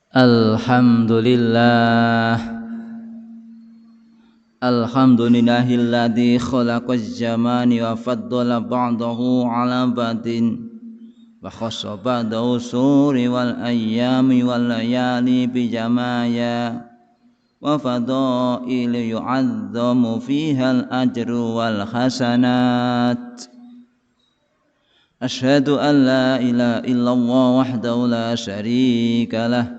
Alhamdulillahilladzi khalaqaz zamani wa faddala ba'dahu 'ala ba'din wa khassa ba'dahu suri wal ayyami wal layali bi jamaya wa fadail yu'azzamu fiha al ajru wal hasanat. Asyhadu an la ilaha illallah wahdahu la syarika lah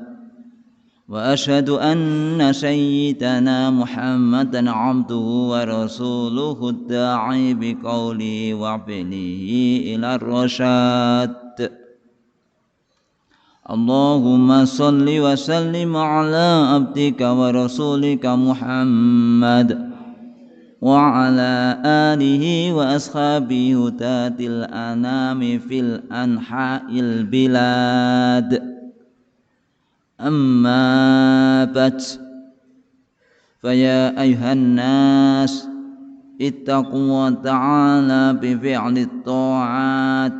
wa asyhadu anna sayyidana Muhammadan abduhu wa rasuluhu da'i biqauli wa fi'lihi ila rasyad. Allahumma salli wa sallim ala abdika wa rasulika Muhammad wa ala alihi wa ashabihi hudatil anami fil anha'il bilad. Amma ba'd, faya ayuhan nas ittaqu ta'ala bi fi'li ta'at.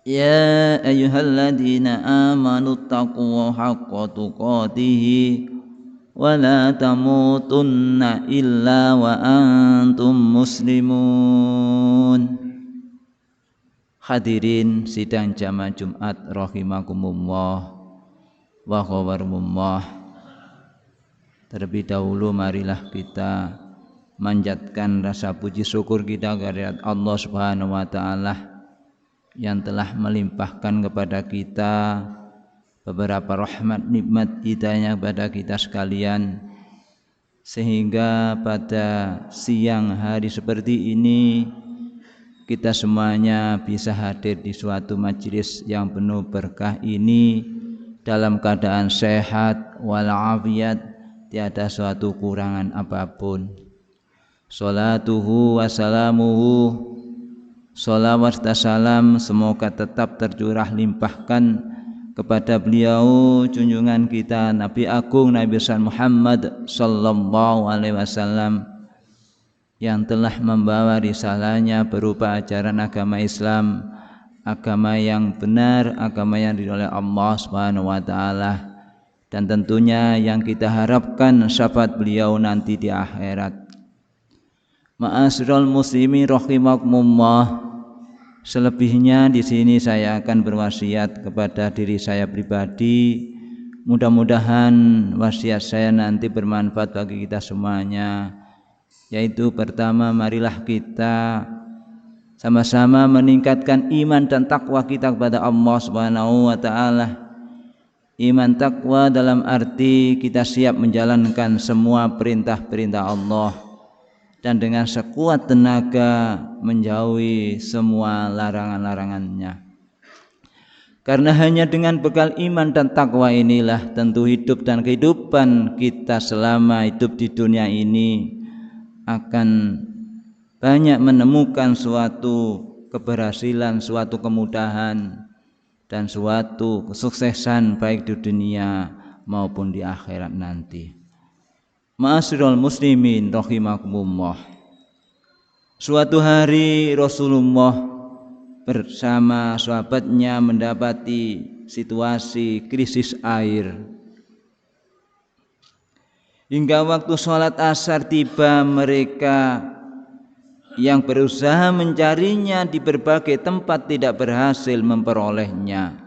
Ya ayyuhalladzina amanu ittaqu haqqa tuqatih wa la tamutunna illa wa antum muslimun. Hadirin sidang jamaah Jumat rahimakumullah wa khawarumullah. Terlebih dahulu marilah kita manjatkan rasa puji syukur kita kehadirat Allah Subhanahu wa taala yang telah melimpahkan kepada kita beberapa rahmat nikmat hidayah kepada kita sekalian, sehingga pada siang hari seperti ini kita semuanya bisa hadir di suatu majelis yang penuh berkah ini dalam keadaan sehat walafiat, tiada suatu kurangan apapun. Salatuhu wassalamuhu, salawat dan salam semoga tetap tercurah limpahkan kepada beliau junjungan kita Nabi Agung Nabi besar Muhammad sallallahu alaihi wasallam yang telah membawa risalahnya berupa ajaran agama Islam, agama yang benar, agama yang diridhoi oleh Allah Subhanahu wa taala, dan tentunya yang kita harapkan syafaat beliau nanti di akhirat. Ma'asyiral muslimin rahimakumullah. Selebihnya di sini saya akan berwasiat kepada diri saya pribadi. Mudah-mudahan wasiat saya nanti bermanfaat bagi kita semuanya. Yaitu pertama, marilah kita sama-sama meningkatkan iman dan takwa kita kepada Allah Subhanahu wa taala. Iman takwa dalam arti kita siap menjalankan semua perintah-perintah Allah dan dengan sekuat tenaga menjauhi semua larangan-larangannya. Karena hanya dengan bekal iman dan takwa inilah tentu hidup dan kehidupan kita selama hidup di dunia ini akan banyak menemukan suatu keberhasilan, suatu kemudahan, dan suatu kesuksesan baik di dunia maupun di akhirat nanti. Ma'asyiral muslimin rahimakumullah. Suatu hari Rasulullah bersama sahabatnya mendapati situasi krisis air. Hingga waktu sholat asar tiba, mereka yang berusaha mencarinya di berbagai tempat tidak berhasil memperolehnya.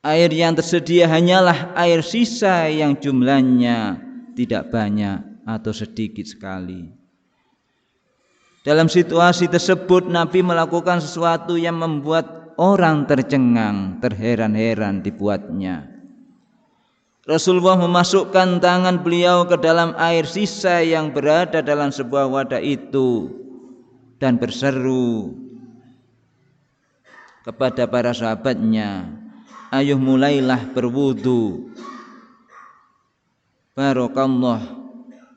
Air yang tersedia hanyalah air sisa yang jumlahnya tidak banyak atau sedikit sekali. Dalam situasi tersebut Nabi melakukan sesuatu yang membuat orang tercengang, terheran-heran dibuatnya. Rasulullah memasukkan tangan beliau ke dalam air sisa yang berada dalam sebuah wadah itu dan berseru kepada para sahabatnya, "Ayo mulailah berwudu. Barakallah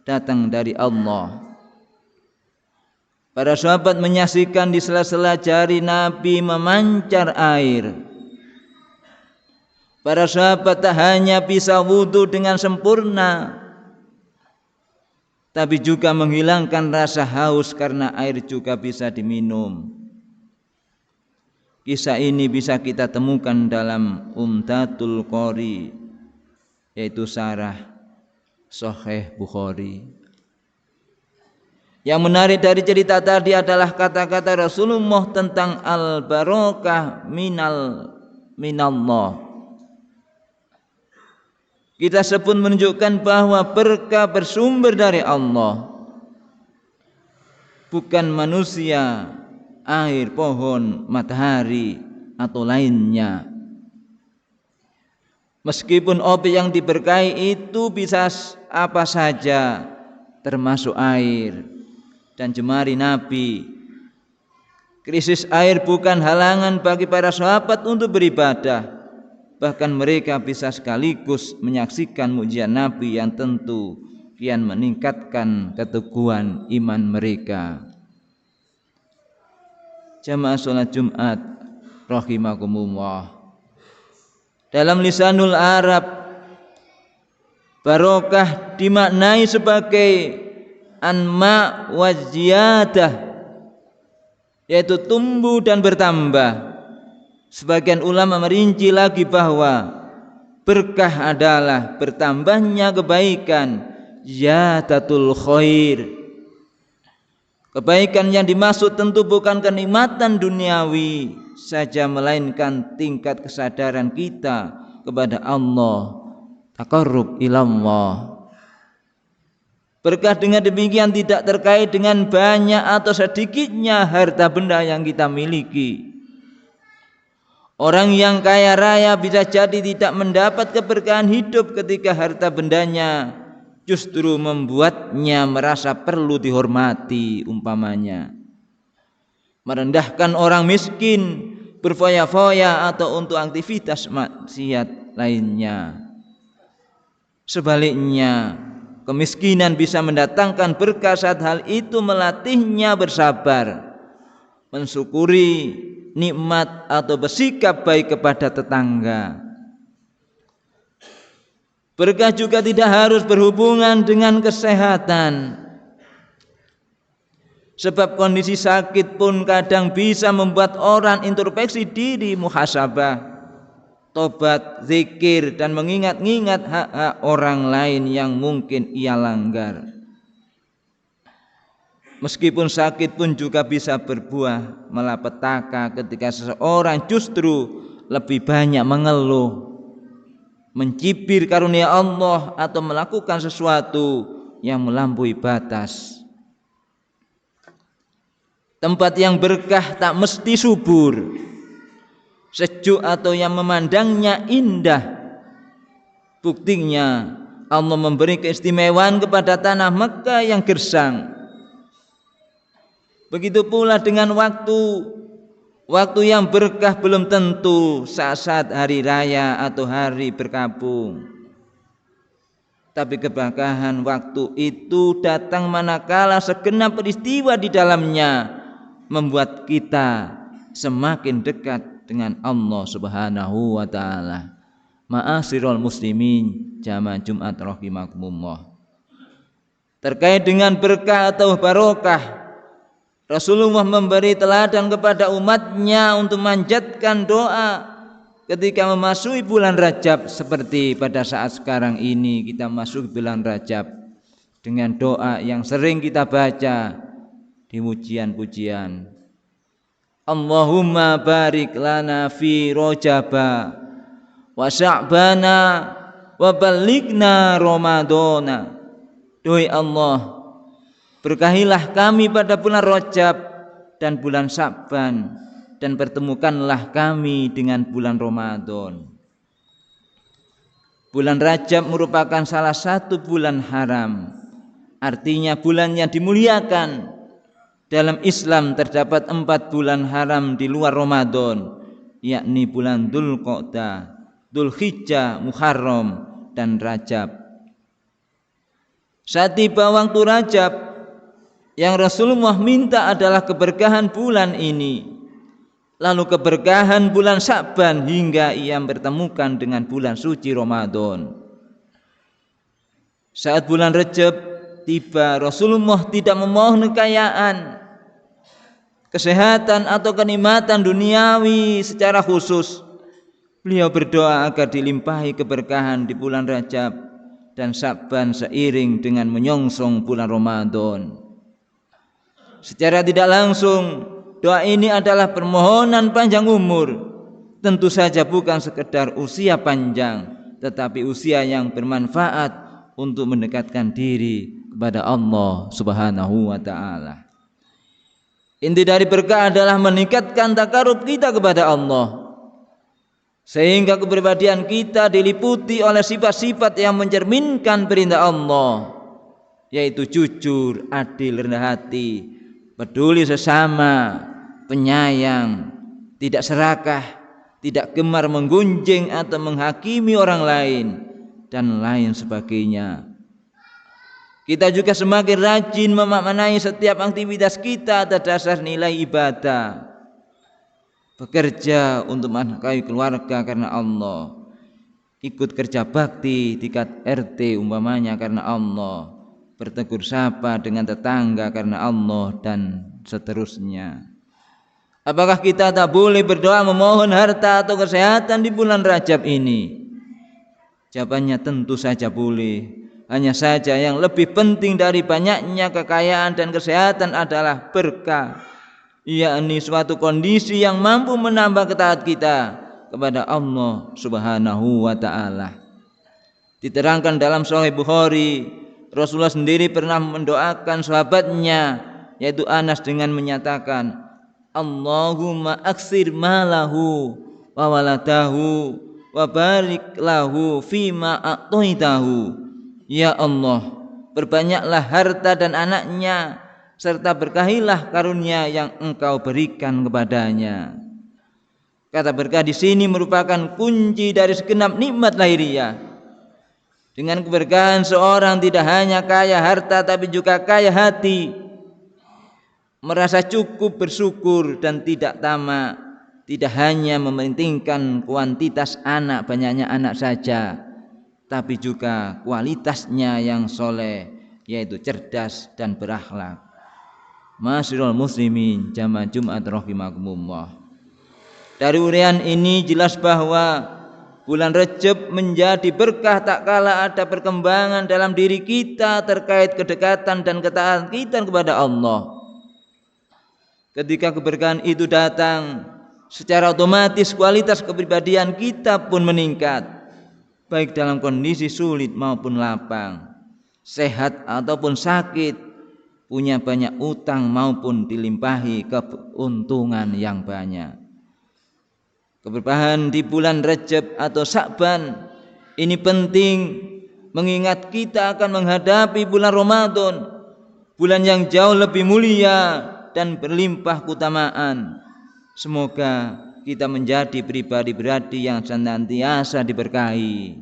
datang dari Allah." Para sahabat menyaksikan di sela-sela jari Nabi memancar air. Para sahabat tak hanya bisa wudu dengan sempurna, tapi juga menghilangkan rasa haus karena air juga bisa diminum. Kisah ini bisa kita temukan dalam Umdatul Qori, yaitu Syarah Sahih Bukhari. Yang menarik dari cerita tadi adalah kata-kata Rasulullah tentang al-barakah minallah. Kita sebut menunjukkan bahwa berkah bersumber dari Allah, bukan manusia, air, pohon, matahari, atau lainnya. Meskipun objek yang diberkahi itu bisa apa saja, termasuk air. Dan jemari Nabi, krisis air bukan halangan bagi para sahabat untuk beribadah. Bahkan mereka bisa sekaligus menyaksikan mukjizat Nabi yang tentu kian meningkatkan keteguhan iman mereka. Jamaah sholat Jumat rahimakumullah. Dalam lisanul Arab, barokah dimaknai sebagai anma wa ziyadah, yaitu tumbuh dan bertambah. Sebagian ulama merinci lagi bahwa berkah adalah bertambahnya kebaikan, ziyadatul khair. Kebaikan yang dimaksud tentu bukan kenikmatan duniawi saja, melainkan tingkat kesadaran kita kepada Allah, taqarrub ilallah. Berkah dengan demikian tidak terkait dengan banyak atau sedikitnya harta benda yang kita miliki. Orang yang kaya raya bisa jadi tidak mendapat keberkahan hidup ketika harta bendanya justru membuatnya merasa perlu dihormati, umpamanya merendahkan orang miskin, berfoya-foya, atau untuk aktivitas maksiat lainnya. Sebaliknya, kemiskinan bisa mendatangkan berkah saat hal itu melatihnya bersabar, mensyukuri nikmat, atau bersikap baik kepada tetangga. Berkah juga tidak harus berhubungan dengan kesehatan, sebab kondisi sakit pun kadang bisa membuat orang introspeksi diri, muhasabah, tobat, zikir, dan mengingat-ingat hak-hak orang lain yang mungkin ia langgar. Meskipun sakit pun juga bisa berbuah malapetaka ketika seseorang justru lebih banyak mengeluh, mencibir karunia Allah, atau melakukan sesuatu yang melampaui batas. Tempat yang berkah tak mesti subur, sejuk, atau yang memandangnya indah. Buktinya Allah memberi keistimewaan kepada tanah Mekah yang gersang. Begitu pula dengan waktu yang berkah belum tentu saat hari raya atau hari berkabung. Tapi keberkahan waktu itu datang manakala segenap peristiwa di dalamnya membuat kita semakin dekat dengan Allah Subhanahu wa taala. Ma'asyiral muslimin, jamaah Jumat rahimakumullah. Terkait dengan berkah atau barokah, Rasulullah memberi teladan kepada umatnya untuk manjatkan doa ketika memasuki bulan Rajab, seperti pada saat sekarang ini kita masuk bulan Rajab dengan doa yang sering kita baca di pujian-pujian. Allahumma barik lana fi Rajaba wa Sya'bana wa ballighna Ramadana. Duhai Allah, berkahilah kami pada bulan Rajab dan bulan Sya'ban, dan pertemukanlah kami dengan bulan Ramadan. Bulan Rajab merupakan salah satu bulan haram, artinya bulan yang dimuliakan. Dalam Islam terdapat 4 bulan haram di luar Ramadan, yakni bulan Dzulqa'dah, Dzulhijjah, Muharram, dan Rajab. Saat tiba waktu Rajab, yang Rasulullah minta adalah keberkahan bulan ini, lalu keberkahan bulan Sya'ban, hingga ia bertemukan dengan bulan suci Ramadan. Saat bulan Rajab tiba, Rasulullah tidak memohon kekayaan, kesehatan atau kenikmatan duniawi secara khusus. Beliau berdoa agar dilimpahi keberkahan di bulan Rajab dan Sya'ban seiring dengan menyongsong bulan Ramadan. Secara tidak langsung, doa ini adalah permohonan panjang umur. Tentu saja bukan sekedar usia panjang, tetapi usia yang bermanfaat untuk mendekatkan diri kepada Allah Subhanahu wa ta'ala. Inti dari berkah adalah meningkatkan takarub kita kepada Allah, sehingga kepribadian kita diliputi oleh sifat-sifat yang mencerminkan perintah Allah, yaitu jujur, adil, rendah hati, peduli sesama, penyayang, tidak serakah, tidak gemar menggunjing atau menghakimi orang lain, dan lain sebagainya. Kita juga semakin rajin memaknai setiap aktivitas kita atas dasar nilai ibadah. Bekerja untuk menafkahi keluarga karena Allah, ikut kerja bakti di RT umpamanya karena Allah, bertegur sapa dengan tetangga karena Allah, dan seterusnya. Apakah kita tak boleh berdoa memohon harta atau kesehatan di bulan Rajab ini? Jawabannya tentu saja boleh. Hanya saja yang lebih penting dari banyaknya kekayaan dan kesehatan adalah berkah, yakni suatu kondisi yang mampu menambah ketaatan kita kepada Allah Subhanahu wa ta'ala. Diterangkan dalam Sahih Bukhari, Rasulullah sendiri pernah mendoakan sahabatnya, yaitu Anas, dengan menyatakan, Allahumma aksir malahu wa waladahu wa barik lahu fima a'taitahu. Ya Allah, perbanyaklah harta dan anaknya, serta berkahilah karunia yang Engkau berikan kepadanya. Kata berkah di sini merupakan kunci dari segenap nikmat lahiriah. Dengan keberkahan seorang tidak hanya kaya harta tapi juga kaya hati, merasa cukup, bersyukur, dan tidak tamak. Tidak hanya mementingkan kuantitas anak, banyaknya anak saja, tapi juga kualitasnya yang soleh, yaitu cerdas dan berakhlak. Ma'asyiral muslimin jamaah Jumat rahimakumullah. Dari uraian ini jelas bahwa bulan Rajab menjadi berkah tak kala ada perkembangan dalam diri kita terkait kedekatan dan ketaatan kita kepada Allah. Ketika keberkahan itu datang, secara otomatis kualitas kepribadian kita pun meningkat, baik dalam kondisi sulit maupun lapang, sehat ataupun sakit, punya banyak utang maupun dilimpahi keuntungan yang banyak. Keberkahan di bulan Rajab atau Sya'ban ini penting, mengingat kita akan menghadapi bulan Ramadan, bulan yang jauh lebih mulia dan berlimpah keutamaan. Semoga kita menjadi pribadi-pribadi yang senantiasa diberkahi,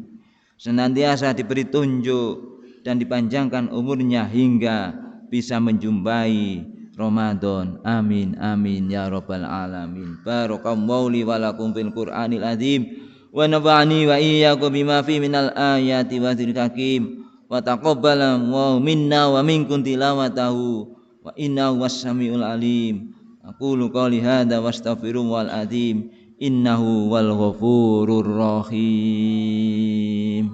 senantiasa diberi tunjuk dan dipanjangkan umurnya hingga bisa menjumpai Ramadan. Amin amin ya rabbal alamin. Barakallahu li wa lakum fil Qur'anil azim wa nafa'ani wa iyyakum bima fi minal ayati wa dzikril hakim wa taqabbala minna wa minkum tilawatahu wa innahu was-sami'ul alim. Aqulu qouli hadza wastaghfirullahal azim innahu wal ghafurur rahim.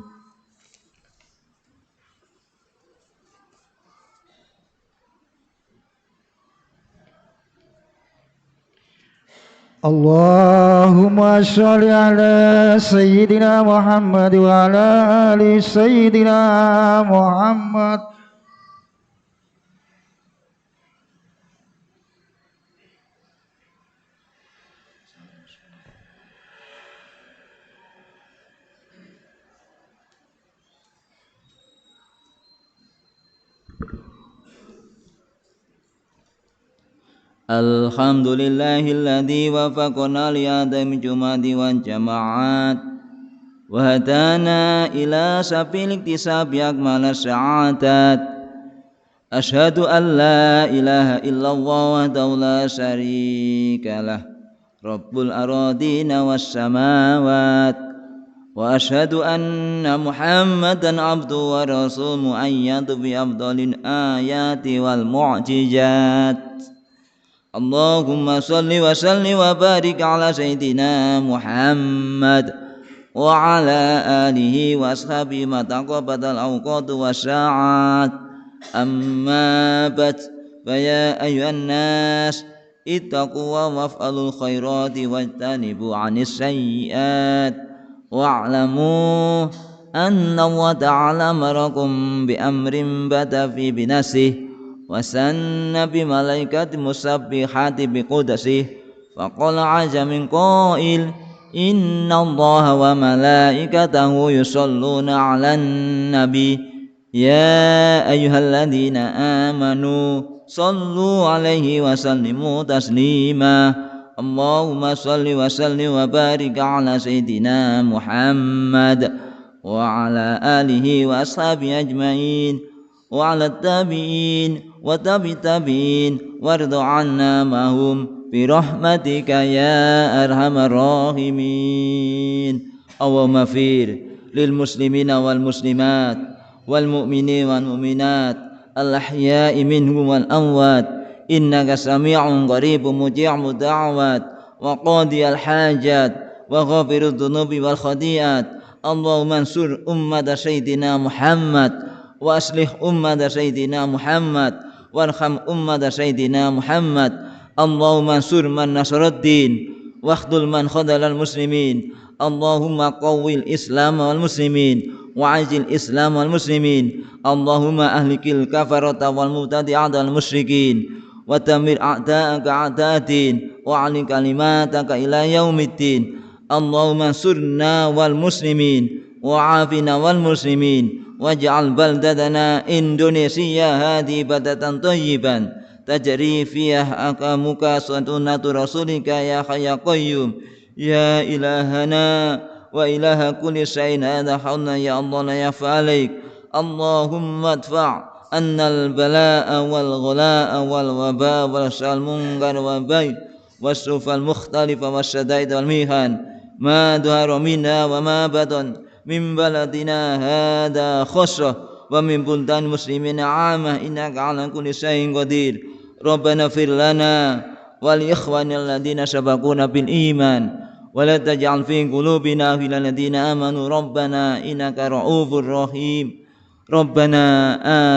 Allahumma sholli ala sayyidina Muhammad wa ala ali sayyidina Muhammad. Alhamdulillahilladzi wafaqana li'adami jumadi wal jama'at wa hadana ila sabil iktisabi akmal sa'adat. Asyhadu an la ilaha illallah wahdahu la syarikalah rabbul aradina was samawat wa asyhadu anna Muhammadan abduhu wa rasuluhu muayyadu bi afdalil ayati wal mu'jizat. اللهم صل وسلم وبارك على سيدنا محمد وعلى آله وأصحابه ما تقبل الأوقات والساعات. أما بعد، فيا أيها الناس اتقوا وافعلوا الخيرات واجتنبوا عن السيئات، واعلموا أن الله تعالى أمركم بأمر بدأ في بنفسه وسن بملائكة مسبحات بقدسه، فقال عز من قائل: إن الله وملائكته يصلون على النبي يا أيها الذين آمنوا صلوا عليه وسلموا تسليما. اللهم صل وسلم وبارك على سيدنا محمد وعلى آله وأصحابه أجمعين وعلى التابعين وتابع التابعين وارض عنا معهم برحمتك يا أرحم الراحمين. اللهم اغفر للمسلمين والمسلمات والمؤمنين والمؤمنات الأحياء منهم والأموات، إنك سميع قريب مجيب الدعوات وقاضي الحاجات وغافر الذنوب والخطيئات. اللهم انصر أمة سيدنا محمد وأصلح أمة سيدنا محمد وارحم أمة سيدنا محمد. اللهم انصر من نصر الدين واخذل من خذل المسلمين. اللهم قوي الإسلام والمسلمين وعز الإسلام والمسلمين. اللهم أهلك الكفرة والمبتدعة والمشركين ودمر أعداءك أعداء الدين وأعل كلماتك إلى يوم الدين. اللهم انصرنا والمسلمين وعافنا والمسلمين واجعل بلدتنا إندونيسيا هذه بلدة طيبا تجري فيها أحكامك سنة رسولك يا حي يا قيوم يا إلهنا وإله كل شيء. هذا حولنا يا الله لا يخفى عليك. اللهم ادفع أن البلاء والغلاء والوباء والشر المنكر والبغي والسوء المختلف والشدائد والمحن ما ظهر منها وما بطن من بلدنا هذا خاصة ومن بلدان المسلمين عامة، إنك على كل شيء قدير. ربنا اغفر لنا ولإخواننا الذين سبقونا بالإيمان ولا تجعل في قلوبنا غلا للذين آمنوا ربنا إنك رؤوف رحيم. ربنا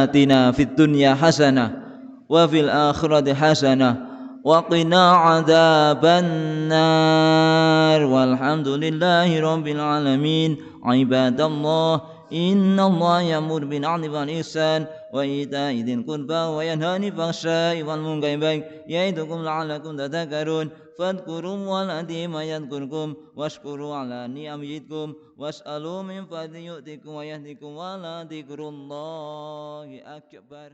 آتنا في الدنيا حسنة وفي الآخرة حسنة وقنا عذاب النار والحمد لله رب العالمين. عباد الله، إن الله يأمر بالعدل والإحسان وإيتاء ذي القربى وينهى عن الفحشاء والمنكر يعظكم لعلكم تذكرون. فاذكروا الله العظيم يذكركم واشكروا على نعمه يزدكم واسألوا من فضله يؤتكم ويهدكم ولا ذكر الله أكبر.